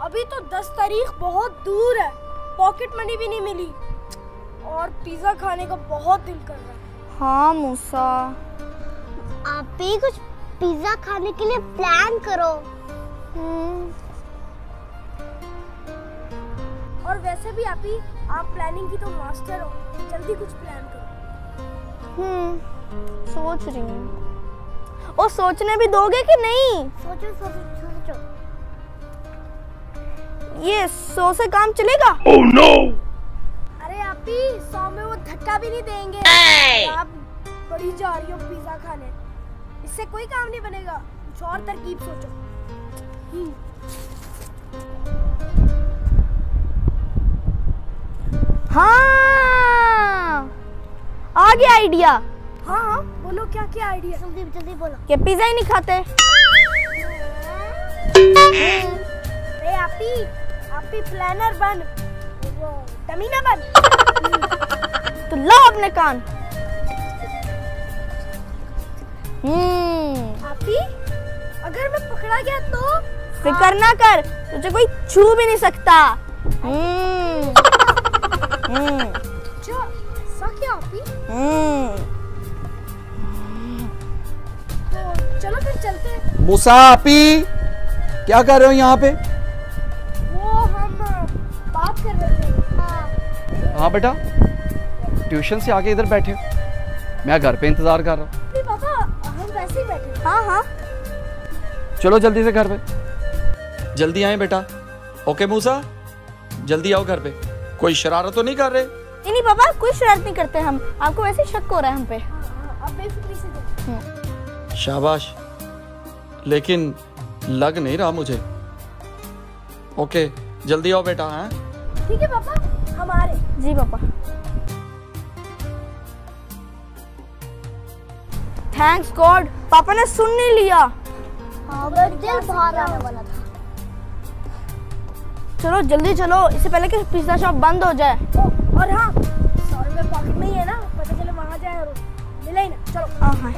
अभी तो 10 तारीख बहुत दूर है, पॉकेट मनी भी नहीं मिली और पिज्जा खाने का बहुत दिल कर रहा है। हाँ मूसा, आप भी कुछ पिज्जा खाने के लिए प्लान करो। और वैसे भी आप प्लानिंग की तो मास्टर हो, जल्दी कुछ प्लान करो। सोच रही हूँ। और सोचने भी दोगे कि नहीं? सोचो। ये 100 से काम चलेगा? Oh no! अरे आप 100 में वो धक्का भी नहीं देंगे। आप बड़ी जा रही हो पिज्जा खाने, इससे कोई काम नहीं बनेगा। कुछ और तरकीब सोचो। हाँ, आ गया आइडिया। हाँ, बोलो क्या आइडिया? जल्दी बोलो। कि पिज्जा ही नहीं खाते। आप प्लानर बन, वो डमी ना बन। तो लो अपने कान। अगर मैं पकड़ा गया तो? फिकर ना कर, तुझे कोई छू भी नहीं सकता। ऐसा क्या तो चलो फिर चलते हैं। मूसा आपी क्या कर रहे हो यहाँ पे? वो हम बात कर रहे थे। हाँ बेटा, ट्यूशन से आके इधर बैठे हो, मैं घर पे इंतजार कर रहा हूँ। नहीं पापा, हम वैसे ही बैठे। हाँ, चलो जल्दी से घर पे, जल्दी आए बेटा। ओके मूसा, जल्दी आओ घर पे। कोई शरारत तो नहीं कर रहे? नहीं पापा, कोई शरारत नहीं करते हम। आपको वैसे शक हो रहा है हम पे। अब बेफिक्री से जाओ। शाबाश, लेकिन लग नहीं रहा मुझे। ओके, जल्दी आओ बेटा। हैं? ठीक है पापा, हम आ रहे। जी पापा। थैंक्स गॉड, पापा ने सुन नहीं लिया। दिल बाहर आने वाला था। चलो जल्दी चलो, इससे पहले कि पिज्जा शॉप बंद हो जाए। और हाँ, 100 रुपये पॉकेट में ही है ना, पता चले वहाँ जाए और मिले ही ना। चलो। हाँ।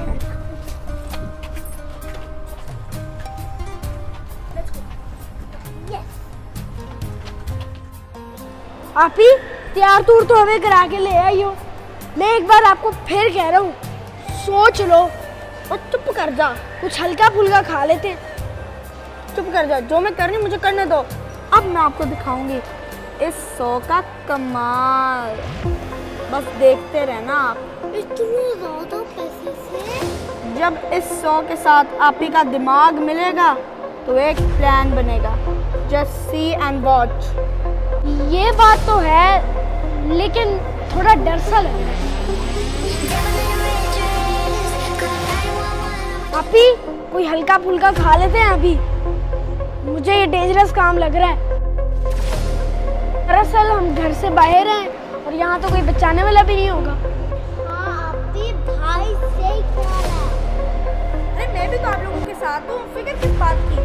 आप ही तैयार तूर तो हमें करा के ले आई हो। मैं एक बार आपको फिर कह रहा हूँ, सोच लो और चुप कर जा। कुछ हल्का फुल्का खा लेते। चुप कर जा, जो मैं कर रही हूँ मुझे करने दो। अब मैं आपको दिखाऊंगी इस 100 का कमाल। बस देखते रहना आप। इतने ज्यादा पैसे से? जब इस 100 के साथ आप ही का दिमाग मिलेगा तो एक प्लान बनेगा। Just see and watch. ये बात तो है, लेकिन थोड़ा डर सा लग रहा है। अभी कोई हल्का फुल्का खा लेते हैं। अभी मुझे ये डेंजरस काम लग रहा है। दरअसल हम घर से बाहर हैं और यहाँ तो कोई बचाने वाला भी नहीं होगा। हाँ, अभी भाई सही कह रहा है। अरे मैं भी तो आप लोगों के साथ हूँ, फिक्र किस बात की?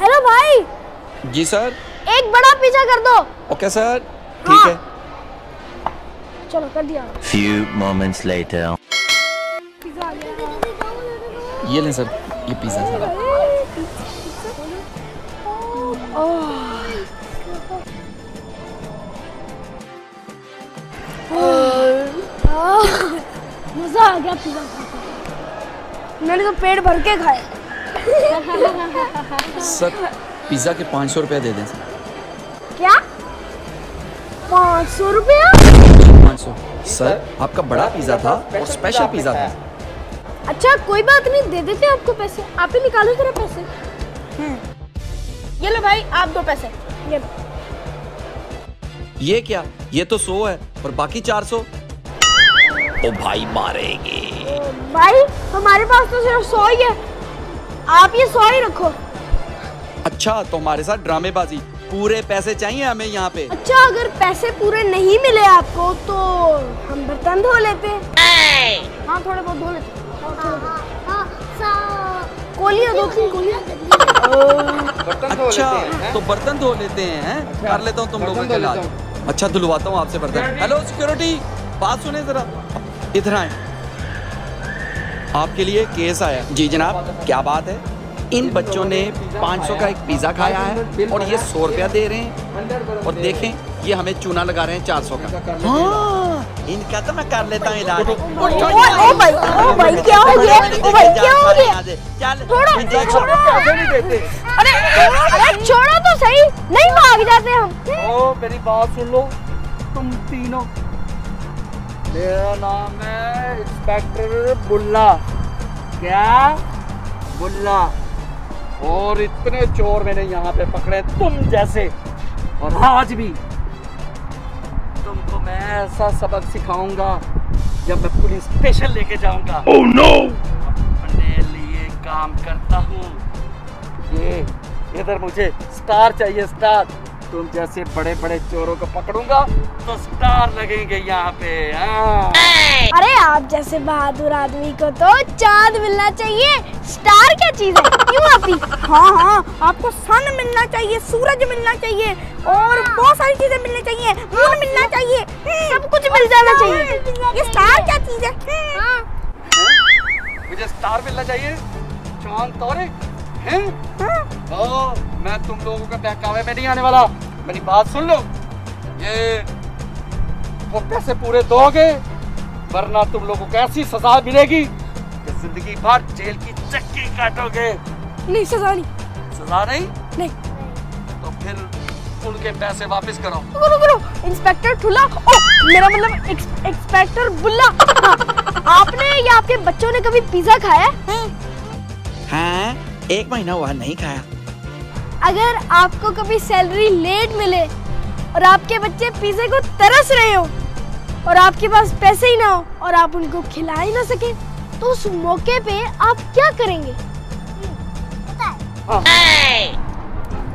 हेलो भाई। जी सर। एक बड़ा पिज्जा कर दो। ओके सर, ठीक है। चलो कर दिया। Few moments later. पिज्जा आ गया। ये लें सर, ये पिज्जा सर। मजा आ गया पिज्जा खाकर। मैंने तो पेट भर के खाए। सर पिज्जा के 500 रुपया दे दें सर। क्या 500 रुपया? 500 सर, आपका बड़ा पिज्जा था और स्पेशल पिज्जा था। अच्छा कोई बात नहीं, दे देते आपको पैसे। आप ही निकालो जरा पैसे। ये लो भाई, आप दो पैसे। ये लो। ये क्या? ये तो 100 है और बाकी 400। ओ भाई मारेंगे। भाई हमारे पास तो सिर्फ 100 ही है, आप ये 100 ही रखो। अच्छा, तो हमारे साथ ड्रामेबाजी। पूरे पैसे चाहिए हमें यहाँ पे। अच्छा अगर पैसे पूरे नहीं मिले आपको तो हम बर्तन धो लेते हैं। हाँ थोड़े बहुत धो लेते। गोलियां, 2-3 गोलियां। अच्छा तो बर्तन धो लेते हैं, कर लेता हूँ तुम लोगों के इलाज। अच्छा धुलवाता हूँ आपसे बर्तन। हेलो सिक्योरिटी, बात सुने जरा, इधर आए। आपके लिए केस आया। जी जनाब, क्या बात है? इन बच्चों ने 500 का एक पिज़्ज़ा खाया है और ये 100 रुपया दे रहे हैं, और देखें ये हमें चूना लगा रहे हैं 400 का। हाँ, इनका तो मैं कर लेता हूँ इलाज। ओ भाई क्या हो गया? ओ भाई क्या हो गया? अरे छोड़ो तो सही, नहीं भाग जाते हम। ओ मेरी बात सुन लो तुम तीनों। मेरा नाम है इंस्पेक्टर बुल्ला। क्या? बुल्ला। और इतने चोर मैंने यहाँ पे पकड़े तुम जैसे, और आज भी तुमको मैं ऐसा सबक सिखाऊंगा जब मैं पुलिस स्टेशन लेके जाऊंगा। Oh no! अपने लिए काम करता हूँ। ये इधर मुझे स्टार चाहिए, स्टार। तुम जैसे बड़े बड़े चोरों को पकड़ूंगा तो स्टार लगेंगे यहाँ पे। अरे आप जैसे बहादुर आदमी को तो चांद मिलना चाहिए, स्टार क्या चीज है? क्यों आपी? हाँ, आपको सन मिलना चाहिए, सूरज मिलना चाहिए, और बहुत सारी चीजें मिलनी चाहिए, मून मिलना चाहिए, सब कुछ मिल जाना चाहिए। ये स्टार क्या चीज है? मुझे स्टार मिलना चाहिए, चांद तारे हैं? मैं तुम लोगों का बहकावे में नहीं आने वाला। मेरी बात सुन लो, ये वो पैसे पूरे दोगे वरना तुम लोगों को ऐसी सजा मिलेगी कि जिंदगी भर जेल की चक्की काटोगे। नहीं सजा नहीं। सजा नहीं? नहीं। तो फिर उनके पैसे वापस करो। रुको, इंस्पेक्टर ठुला, मेरा मतलब इंस्पेक्टर बुल्ला। हाँ, आपने या आपके बच्चों ने कभी पिज्जा खाया है? हाँ, 1 महीना हुआ नहीं खाया। अगर आपको कभी सैलरी लेट मिले और आपके बच्चे पिज्जे को तरस रहे हो और आपके पास पैसे ही ना हो और आप उनको खिला ही ना सके, तो उस मौके पे आप क्या करेंगे?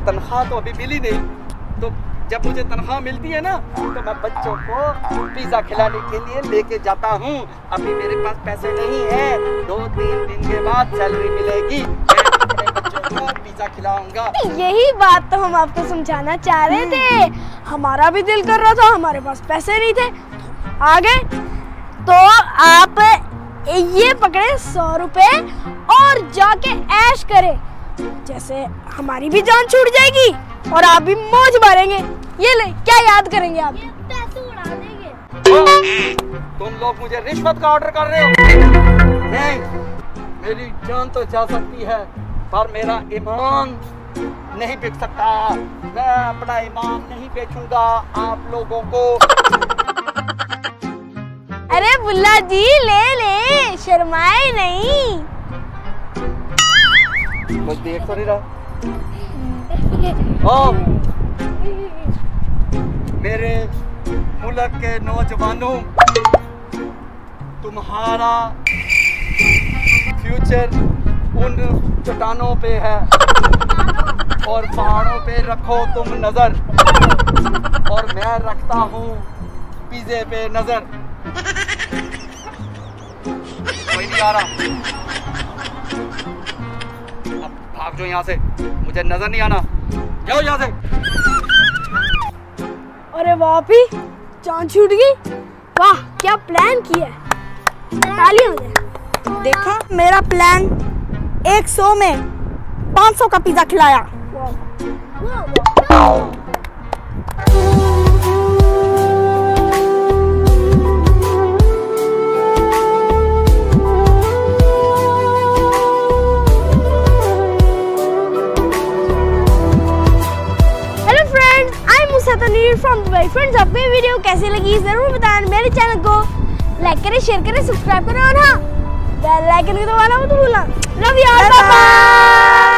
तनख्वाह तो अभी मिली नहीं, तो जब मुझे तनख्वाह मिलती है ना तो मैं बच्चों को पिज्जा खिलाने के लिए लेके जाता हूँ। अभी मेरे पास पैसे नहीं है, 2-3 दिन के बाद सैलरी मिलेगी, मैं अपने बच्चों को पिज्जा खिलाऊंगा। यही बात तो हम आपको समझाना चाह रहे थे। हमारा भी दिल कर रहा था, हमारे पास पैसे नहीं थे, आ गए। तो आप ये पकड़े 100 रुपए और जाके ऐश करें, जैसे हमारी भी जान छूट जाएगी और आप भी मौज मारेंगे। ये ले, क्या याद करेंगे आप? ये पैसे उड़ा देंगे। तुम लोग मुझे रिश्वत का ऑर्डर कर रहे हो? नहीं, मेरी जान तो जा सकती है पर मेरा ईमान नहीं बिक सकता। मैं अपना ईमान नहीं बेचूंगा आप लोगों को। अरे बुल्ला जी ले, शर्माए नहीं। मैं देख तो नहीं रहा। ओ, मेरे मुल्क के नौजवानों, तुम्हारा फ्यूचर उन चट्टानों पे है और पहाड़ों पे रखो तुम नजर, और मैं रखता हूँ पिज़्ज़े पे नजर। कोई नहीं आ रहा, अब भाग जाओ यहाँ से, मुझे नजर नहीं आना, जाओ यहाँ से। अरे वापी, जान छूट गई। वाह, क्या प्लान किया है। तालियां हो जाए। देखा मेरा प्लान, 100 में 500 का पिज्जा खिलाया। From Dubai. फ्रेंड्स, आपको ये वीडियो कैसी लगी जरूर बताएं। मेरे चैनल को लाइक करें, शेयर करें, सब्सक्राइब करें और हाँ बेल आइकन को दबाना मत भूलना। Love you all, bye bye.